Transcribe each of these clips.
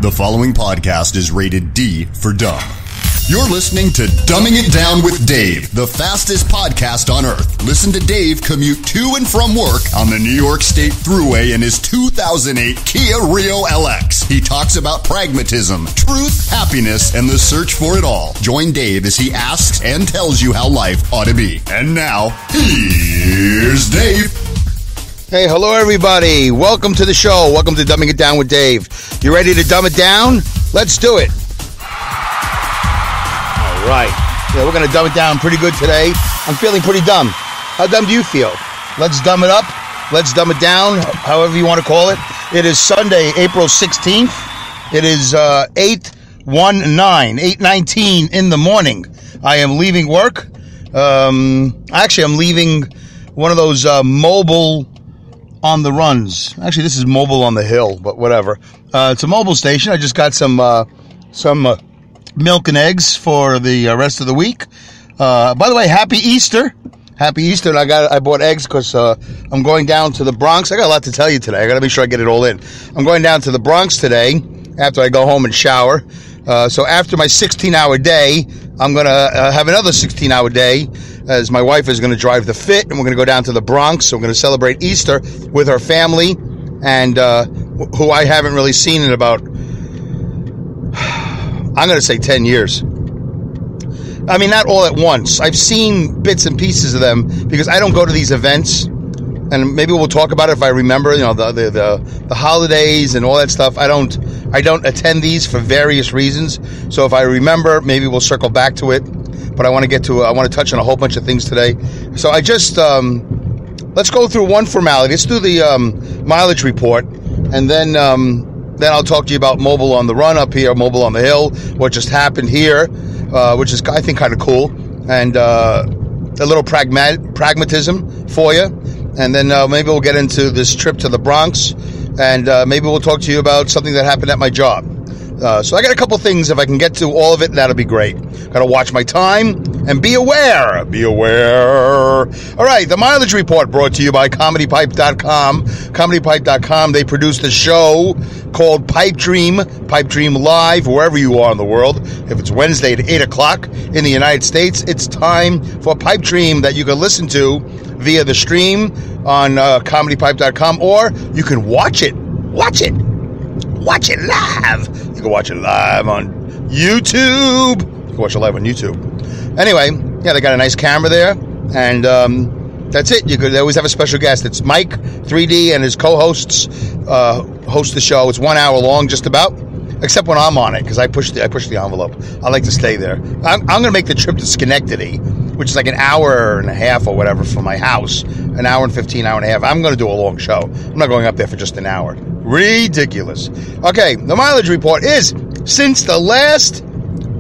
The following podcast is rated D for dumb. You're listening to Dumbing It Down with Dave, the fastest podcast on earth. Listen to Dave commute to and from work on the New York State Thruway in his 2008 Kia Rio LX. He talks about pragmatism, truth, happiness, and the search for it all. Join Dave as he asks and tells you how life ought to be. And now, here's Dave. Hey, hello everybody. Welcome to the show. Welcome to Dumbing It Down with Dave. You ready to dumb it down? Let's do it. All right. Yeah, we're going to dumb it down pretty good today. I'm feeling pretty dumb. How dumb do you feel? Let's dumb it up. Let's dumb it down, however you want to call it. It is Sunday, April 16th. It is 8:19 in the morning. I am leaving work. Actually, I'm leaving one of those mobile on the runs. Actually, this is mobile on the hill, but whatever. It's a mobile station. I just got some milk and eggs for the rest of the week. By the way, happy Easter. Happy Easter. And I bought eggs because I'm going down to the Bronx. I got a lot to tell you today. I got to make sure I get it all in. I'm going down to the Bronx today after I go home and shower. So after my 16-hour day, I'm going to have another 16-hour day, as my wife is going to drive the Fit, and we're going to go down to the Bronx. So we're going to celebrate Easter with her family, and who I haven't really seen in about, I'm going to say 10 years. I mean, not all at once. I've seen bits and pieces of them because I don't go to these events, and maybe we'll talk about it if I remember. You know, the holidays and all that stuff. I don't attend these for various reasons. So if I remember, maybe we'll circle back to it. But I want to touch on a whole bunch of things today. So I just let's go through one formality. Let's do the mileage report, and then I'll talk to you about mobile on the run up here, mobile on the hill, what just happened here, which is, I think, kind of cool, and a little pragmatism for you. And then maybe we'll get into this trip to the Bronx, and maybe we'll talk to you about something that happened at my job. So I got a couple things. If I can get to all of it, that'll be great. Got to watch my time and be aware. Be aware. All right, the mileage report brought to you by ComedyPipe.com. ComedyPipe.com, they produce the show called Pipe Dream Live, wherever you are in the world. If it's Wednesday at 8 o'clock in the United States, it's time for Pipe Dream that you can listen to via the stream on ComedyPipe.com, or you can watch it. Watch it live. You can watch it live on YouTube. Anyway, yeah, they got a nice camera there, and that's it. They always have a special guest. It's Mike 3D and his co-hosts host the show. It's 1 hour long, just about, except when I'm on it, because I push the envelope. I like to stay there. I'm going to make the trip to Schenectady, which is like an hour and a half or whatever from my hour and 15, hour and a half. I'm going to do a long show. I'm not going up there for just an hour. Ridiculous. Okay, the mileage report is, since the last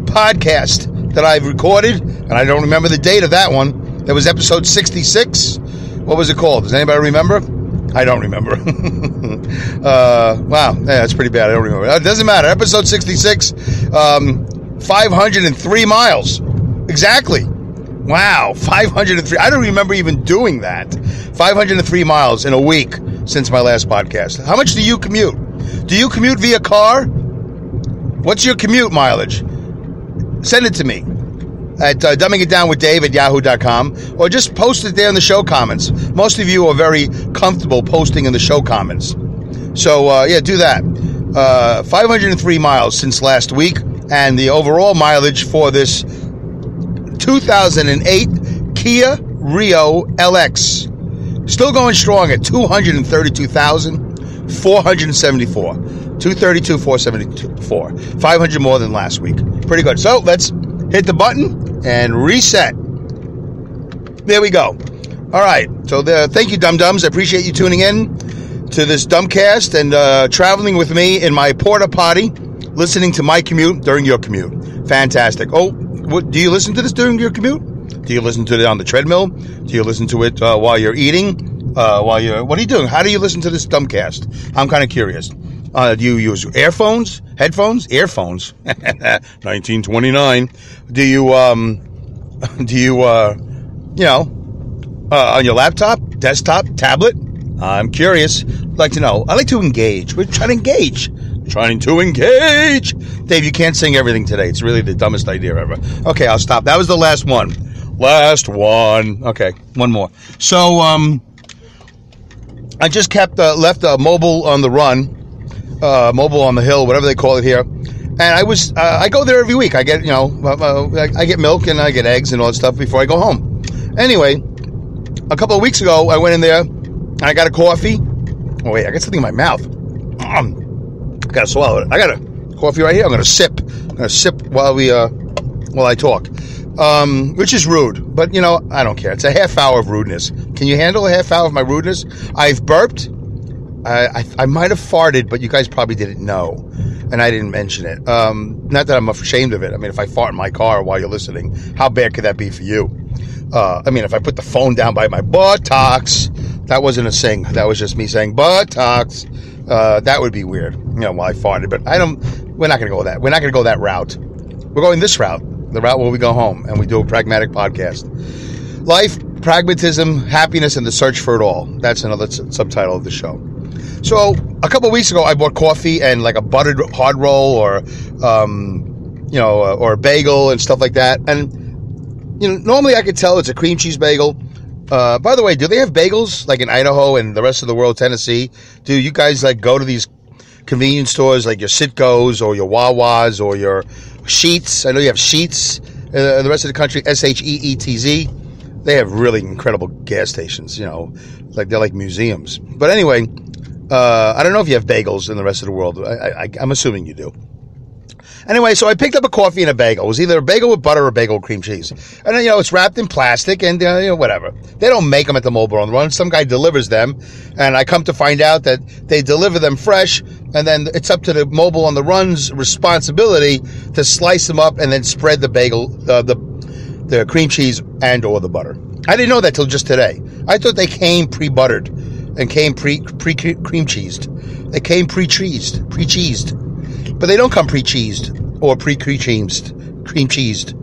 podcast that I've recorded, and I don't remember the date of that one, that was episode 66. What was it called? Does anybody remember? I don't remember. Wow, yeah, that's pretty bad. I don't remember. It doesn't matter. Episode 66, 503 miles. Exactly. Wow, 503. I don't remember even doing that. 503 miles in a week since my last podcast. How much do you commute? Do you commute via car? What's your commute mileage? Send it to me at dumbingitdownwithdave@yahoo.com, or just post it there in the show comments. Most of you are very comfortable posting in the show comments. So, yeah, do that. 503 miles since last week, and the overall mileage for this 2008 Kia Rio LX still going strong at 232,474. 232,474. 500 more than last week. Pretty good. So let's hit the button and reset. There we go. All right. So thank you, dum-dums. I appreciate you tuning in to this Dumbcast and traveling with me in my porta potty, listening to my commute during your commute. Fantastic. Oh, do you listen to this during your commute? Do you listen to it on the treadmill? Do you listen to it while you're eating? What are you doing? How do you listen to this Dumbcast? I'm kind of curious. Do you use earphones, headphones, earphones? 1929. Do you on your laptop, desktop, tablet? I'm curious. I'd like to know. I like to engage. We're trying to engage. Trying to engage. Dave, you can't sing everything today. It's really the dumbest idea ever. Okay, I'll stop. That was the last one. Last one. Okay, one more. So, I just left mobile on the run, mobile on the hill, whatever they call it here. And I go there every week. I get, I get milk and I get eggs and all that stuff before I go home. Anyway, a couple of weeks ago, I went in there and I got a coffee. Oh, wait, I got something in my mouth. I got to swallow it. I got a coffee right here. I'm going to sip. I'm going to sip while I talk. Which is rude, but I don't care. It's a half hour of rudeness. Can you handle a half hour of my rudeness? I've burped. I might have farted, but you guys probably didn't know, and I didn't mention it. Not that I'm ashamed of it. I mean, if I fart in my car while you're listening, how bad could that be for you? If I put the phone down by my buttocks, that wasn't a sing. That was just me saying buttocks. That would be weird, while I farted. But we're not going to go that. We're not going to go that route. We're going this route. The route where we go home and we do a pragmatic podcast. Life, pragmatism, happiness, and the search for it all. That's another subtitle of the show. So a couple of weeks ago, I bought coffee and like a buttered hard roll or a bagel and stuff like that. And, normally I could tell it's a cream cheese bagel. By the way, do they have bagels like in Idaho and the rest of the world, Tennessee? Do you guys like go to these convenience stores like your Citgo's or your Wawa's or your Sheets? I know you have Sheets in the rest of the country, SHEETZ. They have really incredible gas stations, like they're like museums. But anyway, I don't know if you have bagels in the rest of the world. I'm assuming you do. Anyway, so I picked up a coffee and a bagel. It was either a bagel with butter or a bagel with cream cheese. And then, it's wrapped in plastic and, whatever. They don't make them at the Mobile on the Run. Some guy delivers them. And I come to find out that they deliver them fresh. And then it's up to the Mobile on the Run's responsibility to slice them up and then spread the bagel, the cream cheese and or the butter. I didn't know that till just today. I thought they came pre-buttered and came pre-cream cheesed. They came pre-cheesed. But they don't come pre-cheesed or pre-cream cheesed.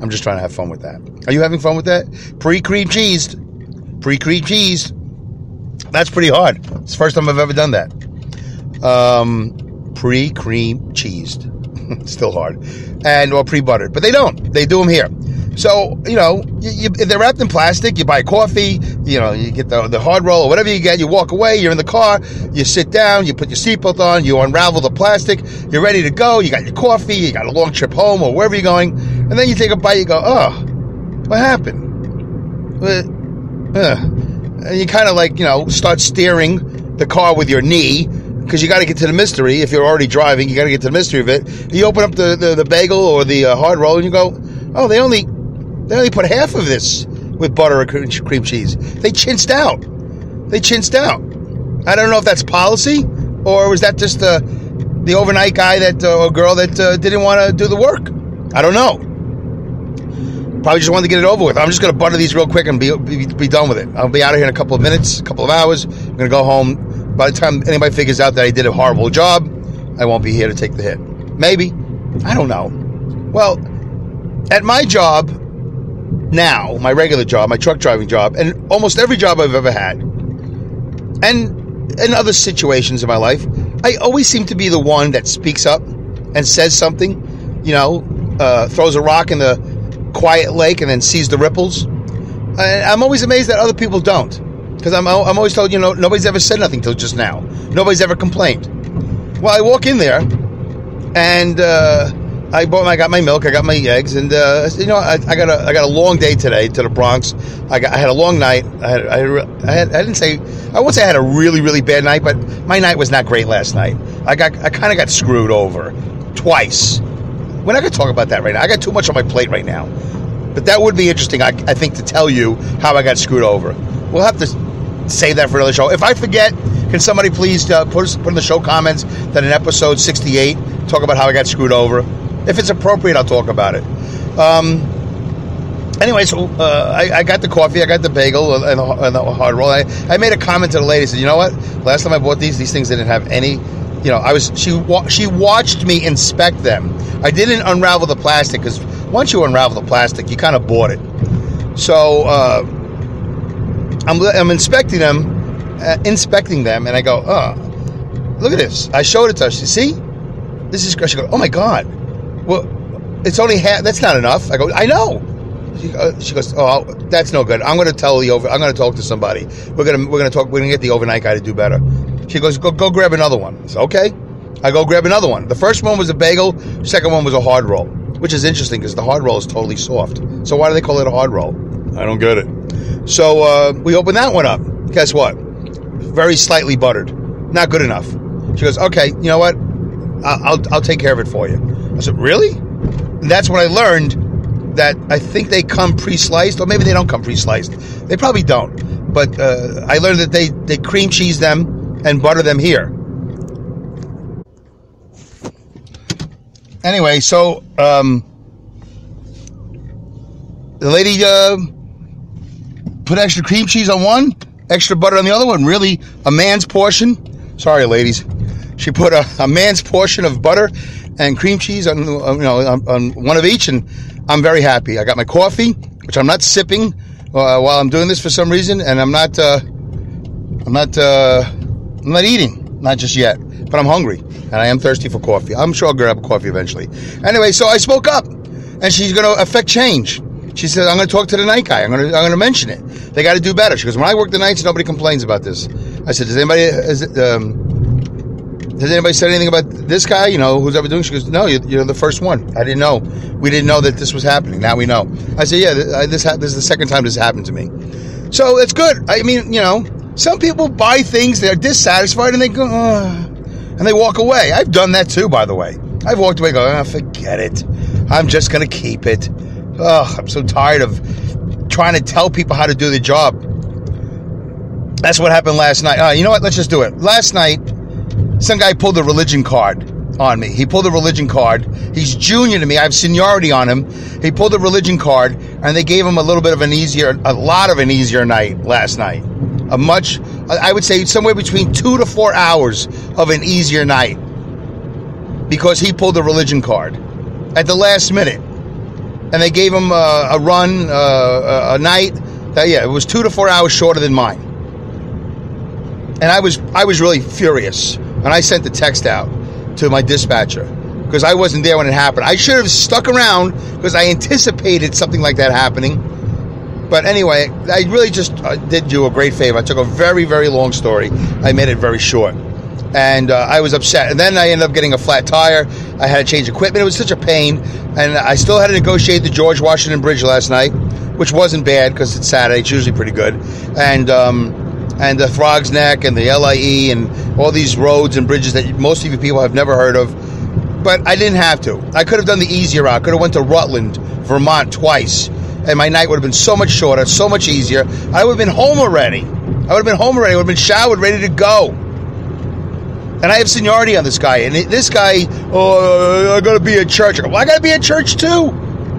I'm just trying to have fun with that. Are you having fun with that? Pre-cream cheesed. That's pretty hard. It's the first time I've ever done that. Pre-cream cheesed. Still hard. Or pre-buttered. But they don't. They do them here. So, they're wrapped in plastic. You buy coffee, you get the hard roll or whatever you get. You walk away. You're in the car. You sit down. You put your seatbelt on. You unravel the plastic. You're ready to go. You got your coffee. You got a long trip home or wherever you're going. And then you take a bite. You go, oh, what happened? And you kind of start steering the car with your knee because you got to get to the mystery. If you're already driving, you got to get to the mystery of it. You open up the bagel or the hard roll and you go, oh, they only put half of this with butter or cream cheese. They chinced out. I don't know if that's policy or was that just the overnight guy or girl that didn't want to do the work. I don't know. Probably just wanted to get it over with. I'm just going to butter these real quick and be done with it. I'll be out of here in a couple of minutes, a couple of hours. I'm going to go home. By the time anybody figures out that I did a horrible job, I won't be here to take the hit. Maybe. I don't know. Well, at my job now, my regular job, my truck driving job, and almost every job I've ever had, and in other situations in my life, I always seem to be the one that speaks up and says something, throws a rock in the quiet lake and then sees the ripples. I'm always amazed that other people don't, because I'm always told, nobody's ever said nothing till just now. Nobody's ever complained. Well, I walk in there, and I got my milk, I got my eggs, and I got a long day today to the Bronx. I had a long night. I won't say I had a really, really bad night, but my night was not great last night. I kind of got screwed over twice. We're not going to talk about that right now. I got too much on my plate right now. But that would be interesting, I think, to tell you how I got screwed over. We'll have to save that for another show. If I forget, can somebody please put in the show comments that in episode 68, talk about how I got screwed over? If it's appropriate, I'll talk about it. Anyway, so I got the coffee, I got the bagel and the hard roll. I made a comment to the lady. Said, you know what? Last time I bought these things didn't have any. She watched me inspect them. I didn't unravel the plastic because once you unravel the plastic, you kind of bought it. So I'm inspecting them, and I go, look at this. I showed it to her. She said, see? This is, she goes, oh my God. Well, it's only half, that's not enough. I go, I know. She goes, oh, that's no good. I'm going to I'm going to talk to somebody. We're going to get the overnight guy to do better. She goes, go grab another one. I said, okay. I go grab another one. The first one was a bagel. Second one was a hard roll, which is interesting because the hard roll is totally soft. So why do they call it a hard roll? I don't get it. So we opened that one up. Guess what? Very slightly buttered. Not good enough. She goes, okay, you know what? I'll take care of it for you. I said, really? And that's when I learned that I think they come pre-sliced, or maybe they don't come pre-sliced. They probably don't. But I learned that they cream cheese them and butter them here. Anyway, so the lady put extra cream cheese on one, extra butter on the other one. Really, a man's portion. Sorry, ladies. She put a man's portion of butter and cream cheese on one of each, and I'm very happy. I got my coffee, which I'm not sipping while I'm doing this for some reason, and I'm not eating, not just yet, but I'm hungry and I am thirsty for coffee. I'm sure I'll grab a coffee eventually. Anyway, so I spoke up, and she's going to affect change. She said, I'm going to talk to the night guy. I'm going to mention it. They got to do better. She goes, when I work the nights, nobody complains about this. I said, has anybody said anything about this guy, who's ever doing? She goes, no, you're the first one. I didn't know. We didn't know that this was happening. Now we know. I said, yeah, this is the second time this happened to me. So it's good. I mean, some people buy things, they're dissatisfied, and they go, and they walk away. I've done that too, by the way. I've walked away going, forget it. I'm just going to keep it. I'm so tired of trying to tell people how to do the job. That's what happened last night. You know what? Let's just do it. Last night, some guy pulled a religion card on me. He pulled a religion card. He's junior to me. I have seniority on him. He pulled a religion card, and they gave him a lot of an easier night last night. I would say somewhere between 2 to 4 hours of an easier night, because he pulled a religion card at the last minute. And they gave him a run, a night. It was 2 to 4 hours shorter than mine. And I was really furious. And I sent the text out to my dispatcher because I wasn't there when it happened. I should have stuck around because I anticipated something like that happening. But anyway, I really just did you a great favor. I took a very, very long story. I made it very short. And I was upset. And then I ended up getting a flat tire. I had to change equipment. It was such a pain. And I still had to negotiate the George Washington Bridge last night, which wasn't bad because it's Saturday. It's usually pretty good. And the Frog's Neck and the LIE and all these roads and bridges that most of you people have never heard of. But I didn't have to. I could have done the easier route. I could have went to Rutland, Vermont twice. And my night would have been so much shorter, so much easier. I would have been home already. I would have been showered, ready to go. And I have seniority on this guy. And this guy, I got to be at church. I go, well, I got to be at church too.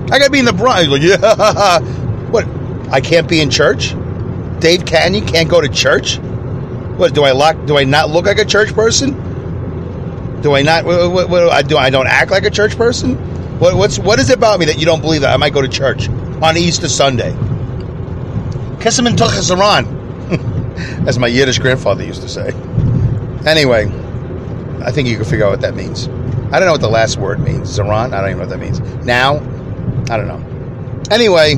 I got to be in the bride. He's like, yeah. What? I can't be in church? Dave Canyon can't go to church? What, do I not look like a church person? Do I not? I don't act like a church person? What is it about me that you don't believe that I might go to church on Easter Sunday? Kesamin Tochasaran, as my Yiddish grandfather used to say. Anyway, I think you can figure out what that means. I don't know what the last word means. Zaran? I don't even know what that means. Now? I don't know. Anyway,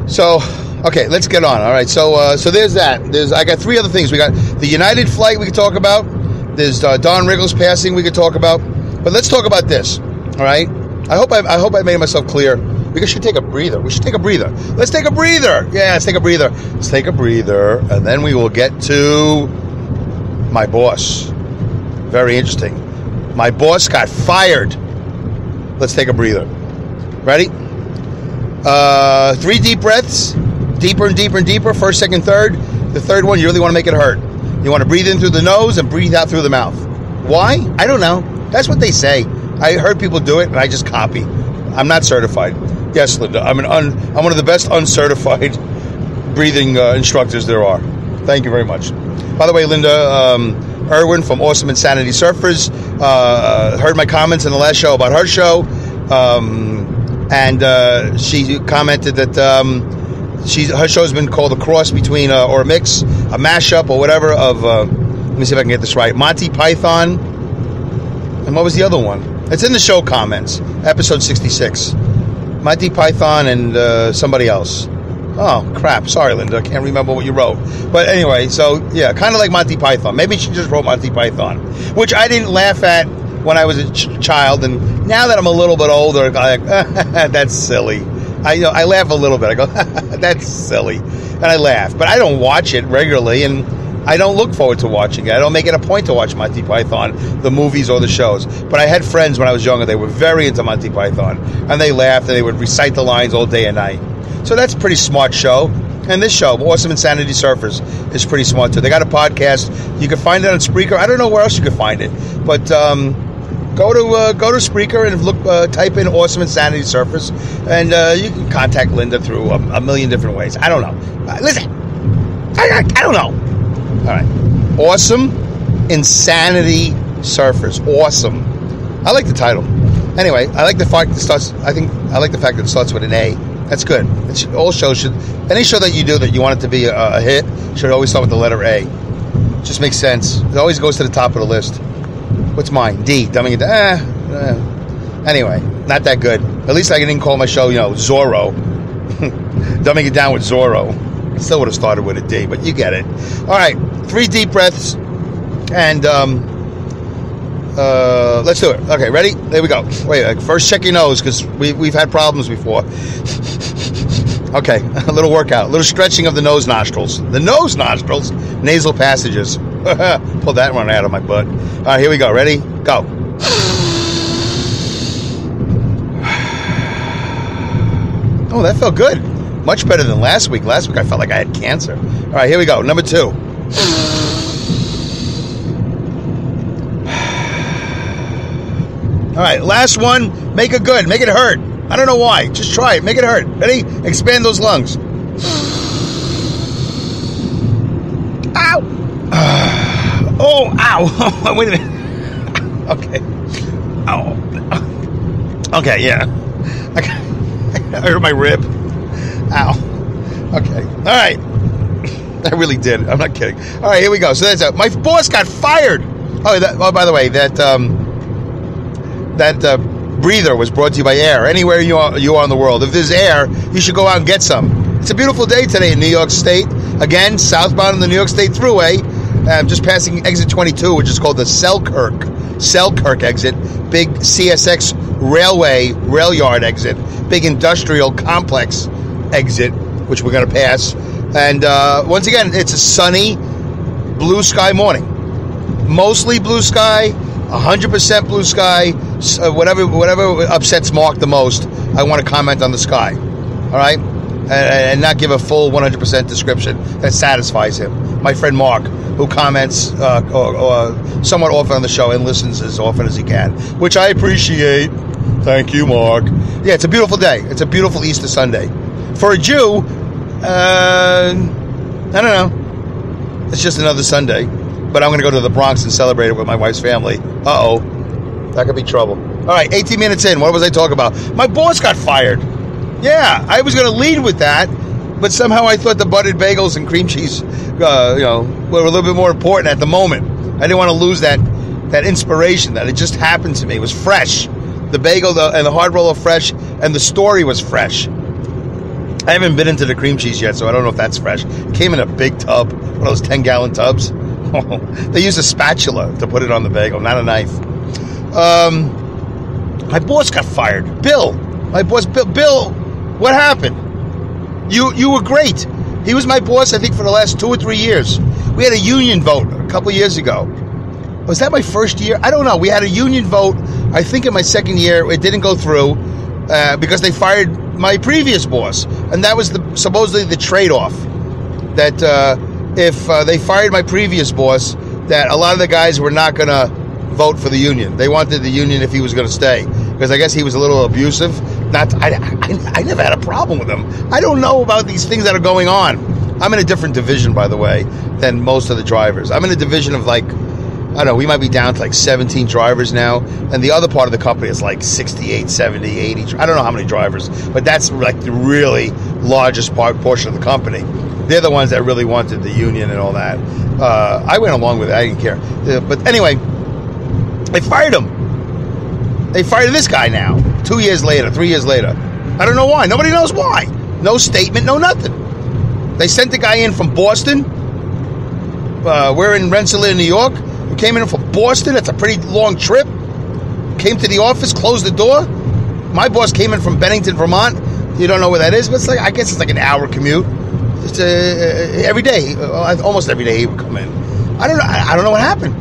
so, okay, let's get on. All right, so there's that. I got 3 other things. We got the United flight we could talk about. There's Don Rickles passing we could talk about. But let's talk about this. All right? I hope I made myself clear. We should take a breather. Let's take a breather. Yeah, let's take a breather. Let's take a breather, and then we will get to my boss. Very interesting. My boss got fired. Let's take a breather. Ready? 3 deep breaths. Deeper and deeper and deeper. First, second, third. The third one, you really want to make it hurt. You want to breathe in through the nose and breathe out through the mouth. Why? I don't know. That's what they say. I heard people do it, and I just copy. I'm not certified. Yes, Linda, I'm one of the best uncertified breathing instructors there are. Thank you very much. By the way, Linda Irwin from Awesome Insanity Surfers heard my comments in the last show about her show, and she commented that her show's been called a cross between or a mix, a mashup or whatever of Let me see if I can get this right. Monty Python. And what was the other one? It's in the show comments. Episode 66. Monty Python and somebody else. Oh, crap. Sorry, Linda. I can't remember what you wrote. But anyway, so, yeah, kind of like Monty Python. Maybe she just wrote Monty Python, which I didn't laugh at when I was a child. And now that I'm a little bit older, I'm like, that's silly. I laugh a little bit. I go, that's silly. And I laugh. But I don't watch it regularly, and I don't look forward to watching it. I don't make it a point to watch Monty Python, the movies or the shows. But I had friends when I was younger. They were very into Monty Python. And they laughed, and they would recite the lines all day and night. So that's a pretty smart show. And this show, Awesome Insanity Surfers, is pretty smart, too. They got a podcast. You can find it on Spreaker. I don't know where else you can find it. But go to Spreaker and look, type in Awesome Insanity Surfers. And you can contact Linda through a million different ways. I don't know. Listen. I don't know. All right. Awesome Insanity Surfers. Awesome. I like the title. Anyway, I like the fact that it starts. I like the fact that it starts with an A. That's good. All shows should. Any show that you do that you want it to be a hit should always start with the letter A. Just makes sense. It always goes to the top of the list. What's mine? D. Dumbing it down. Anyway, not that good. At least I didn't call my show, Zorro. Dumbing it down with Zorro. Still would have started with a D, but you get it. All right, 3 deep breaths, and let's do it. Okay, ready? There we go. Wait, first check your nose, because we've had problems before. Okay, a little workout, a little stretching of the nose nostrils. The nose nostrils, nasal passages. Pull that one out of my butt. All right, here we go. Ready? Go. Oh, that felt good. Much better than last week. Last week I felt like I had cancer. All right, here we go. Number 2. All right, last one. Make it good. Make it hurt. I don't know why. Just try it. Make it hurt. Ready? Expand those lungs. Ow! Oh, ow. Wait a minute. Okay. Oh. Okay, yeah. I hurt my rib. Ow. Okay. All right. I really did. I'm not kidding. All right, here we go. So that's it. My boss got fired. Oh, by the way, that breather was brought to you by Air. Anywhere you are in the world, if there's air, you should go out and get some. It's a beautiful day today in New York State. Again, southbound on the New York State Thruway. Just passing exit 22, which is called the Selkirk exit. Big CSX rail yard exit. Big industrial complex exit, which we're going to pass. And once again, it's a sunny, blue sky morning. Mostly blue sky, 100% blue sky. Whatever upsets Mark the most, I want to comment on the sky. All right? And not give a full 100% description that satisfies him. My friend Mark, who comments somewhat often on the show and listens as often as he can, which I appreciate. Thank you, Mark. Yeah, it's a beautiful day. It's a beautiful Easter Sunday. For a Jew, I don't know. It's just another Sunday. But I'm going to go to the Bronx and celebrate it with my wife's family. Uh-oh. That could be trouble. All right, 18 minutes in. What was I talking about? My boss got fired. Yeah, I was going to lead with that, but somehow I thought the buttered bagels and cream cheese, were a little bit more important at the moment. I didn't want to lose that inspiration that it just happened to me. It was fresh. The bagel and the hard roll are fresh, and the story was fresh. I haven't been into the cream cheese yet, so I don't know if that's fresh. It came in a big tub, one of those 10-gallon tubs. They used a spatula to put it on the bagel, not a knife. My boss got fired. Bill. My boss, Bill, what happened? You were great. He was my boss, I think, for the last 2 or 3 years. We had a union vote a couple years ago. Was that my first year? I don't know. We had a union vote, I think, in my second year. It didn't go through because they fired my previous boss. And that was supposedly the trade-off. That if they fired my previous boss, that a lot of the guys were not going to vote for the union. They wanted the union if he was going to stay. Because I guess he was a little abusive. I never had a problem with him. I don't know about these things that are going on. I'm in a different division, by the way, than most of the drivers. I'm in a division of like, I don't know, we might be down to like 17 drivers now. And the other part of the company is like 68, 70, 80. I don't know how many drivers. But that's like the really largest portion of the company. They're the ones that really wanted the union and all that. I went along with it. I didn't care. But anyway, they fired him. They fired this guy now. 2 years later, 3 years later. I don't know why. Nobody knows why. No statement, no nothing. They sent the guy in from Boston. We're in Rensselaer, New York. We came in from Boston. It's a pretty long trip. Came to the office, closed the door. My boss came in from Bennington, Vermont. You don't know where that is, but I guess it's like an hour commute. It's, every day, almost every day he would come in. I don't know what happened.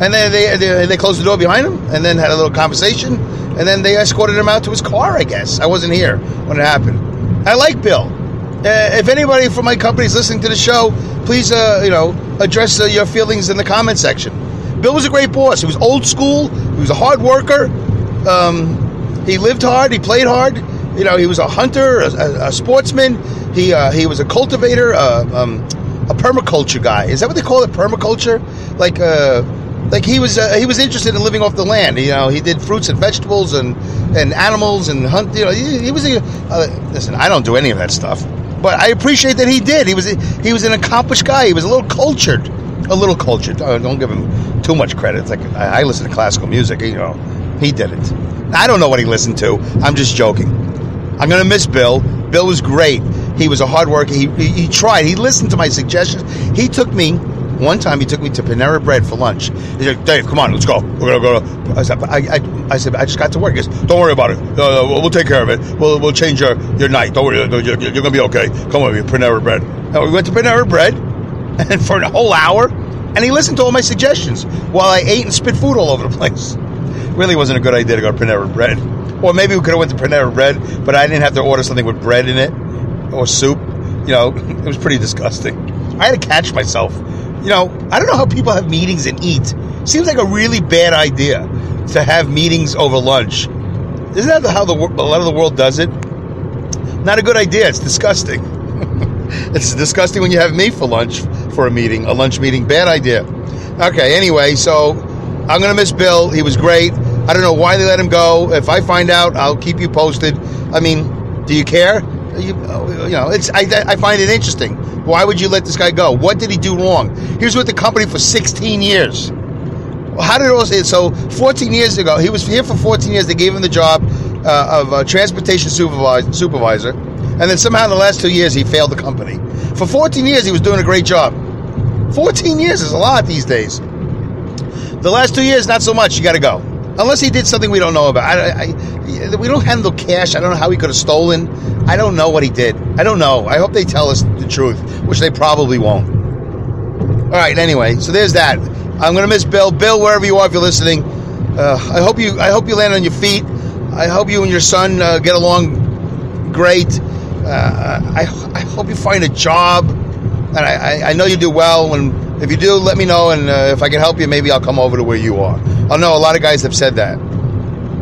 And then they closed the door behind him, and then had a little conversation, and then they escorted him out to his car. I guess I wasn't here when it happened. I like Bill. If anybody from my company is listening to the show, please address your feelings in the comment section. Bill was a great boss. He was old school. He was a hard worker. He lived hard. He played hard. He was a hunter, a sportsman. He was a cultivator, a permaculture guy. Is that what they call it? Permaculture? Like he was interested in living off the land. He did fruits and vegetables and animals and hunt. He was listen. I don't do any of that stuff, but I appreciate that he did. He was an accomplished guy. He was a little cultured. Don't give him too much credit. It's like I listen to classical music. He did it. I don't know what he listened to. I'm just joking. I'm going to miss Bill. Bill was great. He was a hard worker. He tried. He listened to my suggestions. One time he took me to Panera Bread for lunch. He said, Dave, come on, let's go. We're going to go. I said, I just got to work. He goes, don't worry about it. We'll take care of it. We'll change your night. Don't worry. You're going to be okay. Come on, Panera Bread. And we went to Panera Bread and for a whole hour, and he listened to all my suggestions while I ate and spit food all over the place. Really wasn't a good idea to go to Panera Bread. Or maybe we could have went to Panera Bread, but I didn't have to order something with bread in it or soup. It was pretty disgusting. I had to catch myself. I don't know how people have meetings and eat. Seems like a really bad idea to have meetings over lunch. Isn't that how a lot of the world does it? Not a good idea. It's disgusting. It's disgusting when you have me for lunch for a lunch meeting. Bad idea. Okay, anyway, so I'm going to miss Bill. He was great. I don't know why they let him go. If I find out, I'll keep you posted. I mean, do you care? I find it interesting. Why would you let this guy go? What did he do wrong? He was with the company for 16 years. How did it all say? So 14 years ago, he was here for 14 years. They gave him the job of a transportation supervisor. And then somehow in the last 2 years, he failed the company. For 14 years, he was doing a great job. 14 years is a lot these days. The last 2 years, not so much. You got to go. Unless he did something we don't know about. We don't handle cash. I don't know how he could have stolen. I don't know what he did. I don't know. I hope they tell us the truth, which they probably won't. All right, anyway, so there's that. I'm going to miss Bill. Bill, wherever you are, if you're listening, I hope you land on your feet. I hope you and your son get along great. I hope you find a job. And I know you do well. And if you do, let me know. And if I can help you, maybe I'll come over to where you are. I know a lot of guys have said that.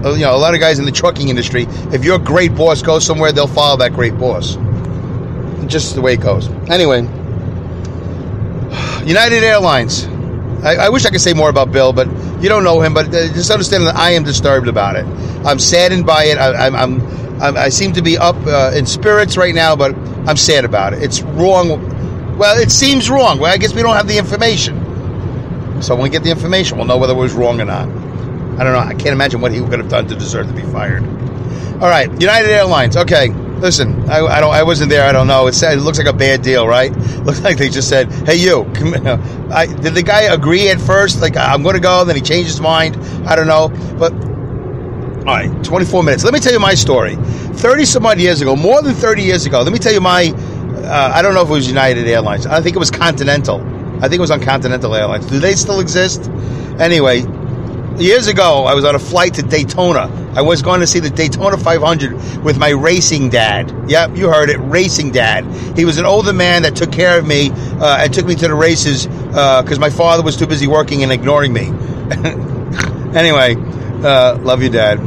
A lot of guys in the trucking industry, if your great boss goes somewhere, they'll follow that great boss. Just the way it goes. Anyway, United Airlines. I wish I could say more about Bill, but you don't know him. But just understand that I am disturbed about it. I'm saddened by it. I seem to be up in spirits right now, but I'm sad about it. It's wrong. Well, it seems wrong. Well, I guess we don't have the information. So when we get the information, we'll know whether it was wrong or not. I don't know. I can't imagine what he could have done to deserve to be fired. All right, United Airlines. Okay, listen. I wasn't there. I don't know. It looks like a bad deal, right? Looks like they just said, "Hey, you." Did the guy agree at first? Like, I'm going to go. Then he changed his mind. I don't know. But all right, 24 minutes. Let me tell you my story. 30 some odd years ago, more than 30 years ago. Let me tell you my. I don't know if it was United Airlines. I think it was Continental. I think it was on Continental Airlines. Do they still exist? Anyway, years ago, I was on a flight to Daytona. I was going to see the Daytona 500 with my racing dad. Yep, you heard it, racing dad. He was an older man that took care of me and took me to the races because my father was too busy working and ignoring me. Anyway, love you, Dad.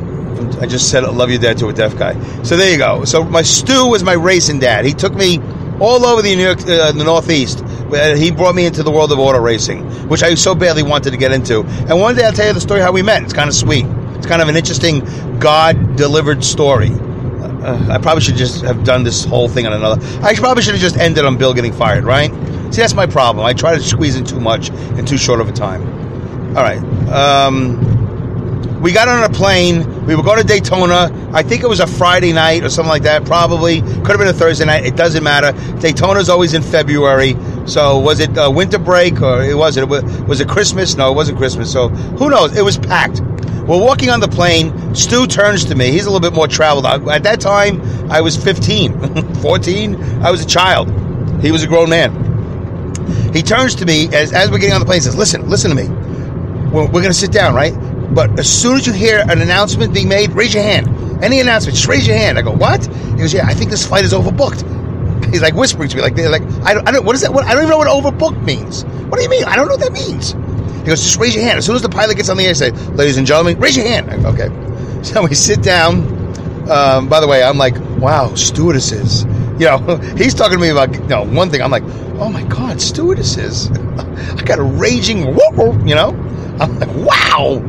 I just said love you, Dad, to a deaf guy. So there you go. So my Stu was my racing dad. He took me all over the Northeast. He brought me into the world of auto racing, which I so badly wanted to get into. And one day I'll tell you the story how we met. It's kind of sweet. It's kind of an interesting God-delivered story. I probably should just have done this whole thing on another. I probably should have just ended on Bill getting fired, right? See, that's my problem. I try to squeeze in too much in too short of a time. All right. We got on a plane. We were going to Daytona. I think it was a Friday night or something like that. Probably. Could have been a Thursday night. It doesn't matter. Daytona's always in February. So was it winter break or was it Christmas? No, it wasn't Christmas. So who knows? It was packed. We're walking on the plane. Stu turns to me. He's a little bit more traveled. At that time, I was 15, 14. I was a child. He was a grown man. He turns to me as we're getting on the plane and says, listen to me. We're going to sit down, right? But as soon as you hear an announcement being made, raise your hand. Any announcement, just raise your hand. I go, what? He goes, yeah, I think this flight is overbooked. He's like whispering to me, like I don't. What is that? I don't even know what overbooked means. What do you mean? I don't know what that means. He goes, just raise your hand. As soon as the pilot gets on the air, say, ladies and gentlemen, raise your hand. I go, okay. So we sit down. By the way, I'm like, wow, stewardesses. You know, he's talking to me about, one thing. I'm like, oh my God, stewardesses. I got a raging, I'm like, wow.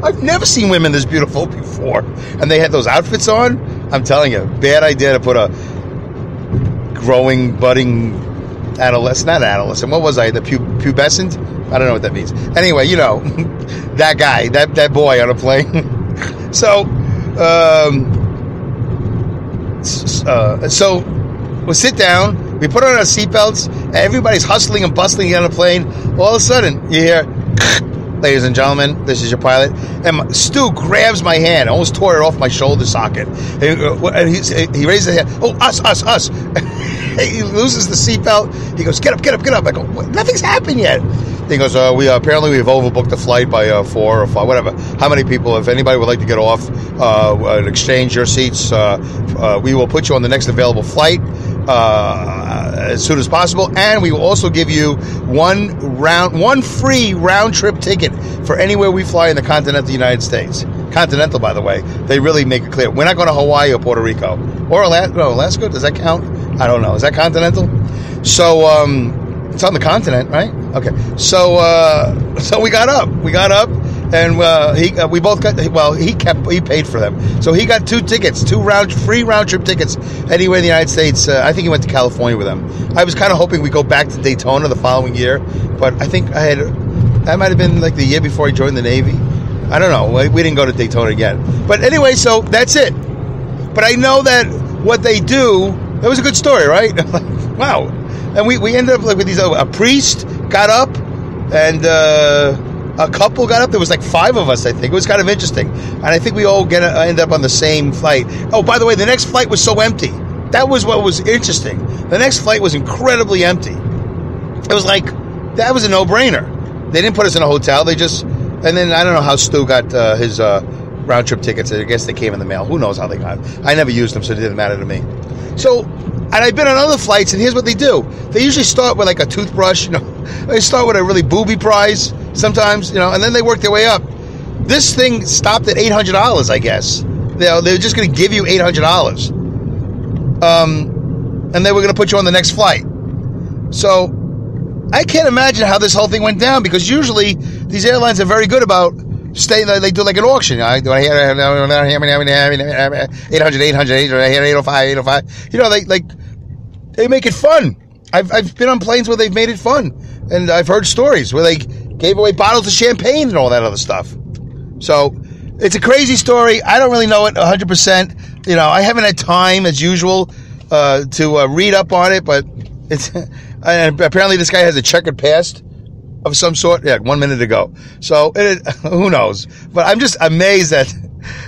I've never seen women this beautiful before. And they had those outfits on. I'm telling you, bad idea to put a budding adolescent. What was I? The pubescent? I don't know what that means. Anyway, that guy, that boy on a plane. So we sit down, we put on our seatbelts, everybody's hustling and bustling on a plane. All of a sudden, you hear, ladies and gentlemen, this is your pilot. And Stu grabs my hand, almost tore it off my shoulder socket. And he raises his hand. Oh, us. He loses the seatbelt. He goes, get up. I go, nothing's happened yet. He goes, we've overbooked the flight by 4 or 5, whatever. How many people? If anybody would like to get off and exchange your seats, we will put you on the next available flight as soon as possible, and we will also give you one free round trip ticket for anywhere we fly in the continental United States. Continental, by the way, they really make it clear. We're not going to Hawaii or Puerto Rico or Alaska. Does that count? I don't know. Is that continental? So it's on the continent, right? Okay. So we got up. And he paid for them. So he got 2 tickets, free round trip tickets anywhere in the United States. I think he went to California with them. I was kind of hoping we go back to Daytona the following year, but I think that might have been like the year before I joined the Navy. I don't know. We didn't go to Daytona again. But anyway, so that's it. But I know that what they do, that was a good story, right? Wow. And we ended up like with these, a priest got up and a couple got up. There was like 5 of us, I think. It was kind of interesting. And I think we all end up on the same flight. Oh, by the way, the next flight was so empty. That was what was interesting. The next flight was incredibly empty. It was like, that was a no-brainer. They didn't put us in a hotel. And then I don't know how Stu got his round-trip tickets. I guess they came in the mail. Who knows how they got it. I never used them, so it didn't matter to me. So, and I've been on other flights, and here's what they do. They usually start with like a toothbrush, They start with a really booby prize sometimes, and then they work their way up. This thing stopped at $800, I guess. They're just going to give you $800. And they were going to put you on the next flight. So, I can't imagine how this whole thing went down, because usually these airlines are very good about staying. They do like an auction. I do 800, 805. They make it fun. I've been on planes where they've made it fun, and I've heard stories where they gave away bottles of champagne and all that other stuff. So it's a crazy story. I don't really know it 100%. I haven't had time as usual to read up on it, but it's. And apparently this guy has a checkered past of some sort. Yeah, 1 minute ago. So who knows? But I'm just amazed that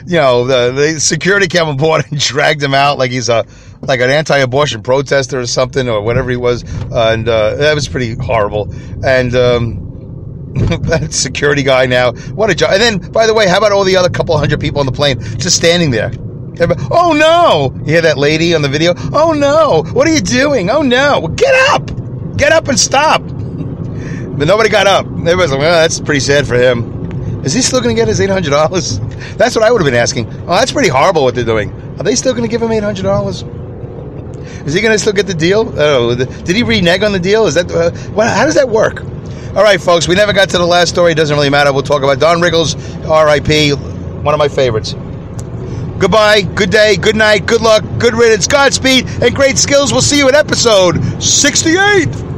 the security came aboard and dragged him out like he's like an anti-abortion protester or something, or whatever he was. And that was pretty horrible. And that security guy now, what a job. And then, by the way, how about all the other couple hundred people on the plane just standing there? Oh no! You hear that lady on the video? Oh no! What are you doing? Oh no! Well, get up! Get up and stop! But nobody got up. Everybody's like, well, that's pretty sad for him. Is he still going to get his $800? That's what I would have been asking. Oh, that's pretty horrible what they're doing. Are they still going to give him $800? Is he going to still get the deal? Oh, did he renege on the deal? Is that how does that work? All right, folks, we never got to the last story. It doesn't really matter. We'll talk about Don Rickles, R.I.P., one of my favorites. Goodbye, good day, good night, good luck, good riddance, Godspeed, and great skills. We'll see you at episode 68.